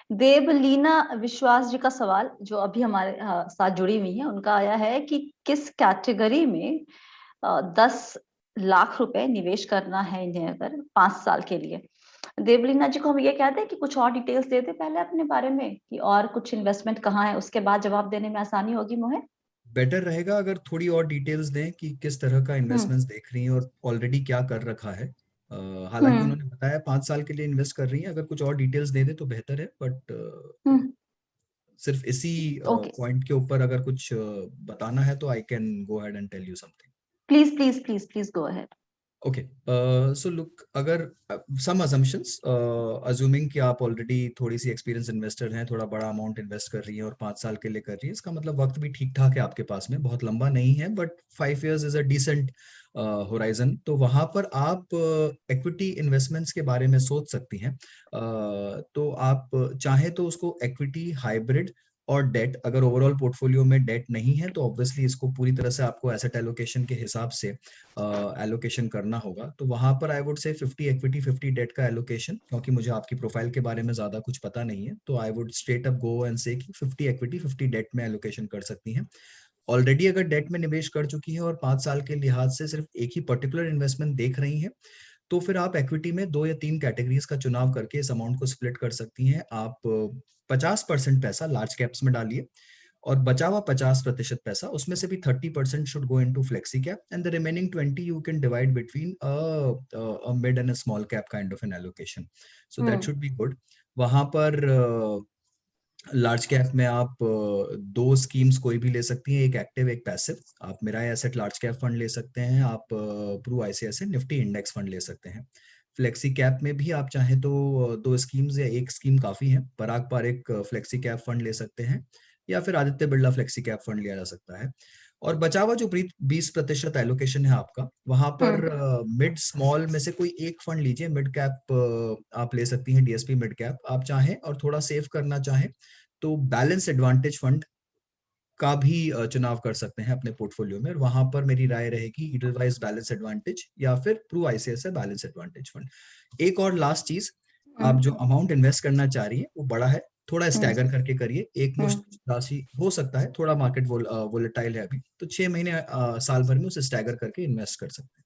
देवलीना विश्वास जी का सवाल जो अभी हमारे साथ जुड़ी हुई है, उनका आया है कि किस कैटेगरी में 10 लाख रुपए निवेश करना है इन्हें अगर 5 साल के लिए। देवलीना जी को हम ये कहते हैं कि कुछ और डिटेल्स दे दे पहले अपने बारे में, कि और कुछ इन्वेस्टमेंट कहाँ है, उसके बाद जवाब देने में आसानी होगी मोहे। बेटर रहेगा अगर थोड़ी और डिटेल्स दें कि किस तरह का हम्म। इन्वेस्टमेंट्स देख रही हैं और ऑलरेडी क्या कर रखा है। हालांकि हम्म। उन्होंने बताया 5 साल के लिए इन्वेस्ट कर रही हैं, अगर कुछ और डिटेल्स दे दें तो बेहतर है, बट हम्म। सिर्फ इसी ओके। पॉइंट के ऊपर अगर कुछ बताना है तो I can go ahead and tell you something. Please please please please go ahead. Okay, so look, अगर सम अजम्पशंस, अज्यूमिंग कि आप ऑलरेडी थोड़ी सी एक्सपीरियंस इन्वेस्टर हैं, थोड़ा बड़ा अमाउंट इन्वेस्ट कर रही हैं और 5 साल के लिए कर रही हैं, इसका मतलब वक्त भी ठीक ठाक है आपके पास में, बहुत लंबा नहीं है, but 5 years is a decent horizon. तो वहां पर आप इक्विटी इन्वेस्टमेंट्स के बारे में सोच सकती हैं। तो आप चाहे तो उसको इक्विटी, हाइब्रिड और डेट, अगर ओवरऑल पोर्टफोलियो में डेट नहीं है तो ऑब्वियसली इसको पूरी तरह से आपको एसेट एलोकेशन के हिसाब से एलोकेशन करना होगा। तो वहां पर I would say 50 equity 50 date का एलोकेशन, क्योंकि मुझे आपकी प्रोफाइल के बारे में ज्यादा कुछ पता नहीं है, तो I would straight up go and से कि 50 इक्विटी 50 डेट में एलोकेशन कर सकती हैं। ऑलरेडी अगर डेट में निवेश कर चुकी है और 5 साल के लिहाज से सिर्फ एक ही पर्टिकुलर इन्वेस्टमेंट देख रही हैं, तो फिर आप इक्विटी में 2 या 3 कैटेगरीज का चुनाव करके इस अमाउंट को स्प्लिट कर सकती हैं। आप 50% पैसा लार्ज कैप्स में डालिए और बचा हुआ 50% पैसा, उसमें से भी 30% should go into flexi cap and the remaining 20 you can divide between a mid and a small cap kind of N allocation. So that hmm. Should be good. वहां पर लार्ज कैप में आप दो स्कीम्स कोई भी ले सकती हैं, एक एक्टिव एक पैसिव। आप Mirae asset large cap fund ले सकते हैं, आप Pru ICICI Nifty index fund ले सकते हैं। फ्लेक्सी कैप में भी आप चाहें तो दो स्कीम्स या एक स्कीम काफी है, पराग पारिक फ्लेक्सी कैप फंड ले सकते हैं, या फिर Aditya Birla flexi cap fund लिया जा सकता है। और बचा हुआ जो 20% एलोकेशन है आपका, वहां पर हम्म। मिड स्मॉल में से कोई एक फंड लीजिए। मिड कैप आप ले सकती हैं, डीएसपी मिड कैप। आप चाहें और थोड़ा सेव करना चाहें तो बैलेंस एडवांटेज फंड का भी चुनाव कर सकते हैं अपने पोर्टफोलियो में, और वहां पर मेरी राय रहेगी इडलवाइज बैलेंस एडवांटेज या फिर Pru ICICI balance advantage fund. एक और लास्ट चीज, आप जो हम्म। अमाउंट इन्वेस्ट करना चाह रही है वो बड़ा है, थोड़ा हम्म। स्टैगर करके करिए। एक हम्म। मुश्त राशि हो सकता है, थोड़ा मार्केट वोलेटाइल है अभी, तो 6 महीने साल भर में उसे स्टैगर करके इन्वेस्ट कर सकते हैं।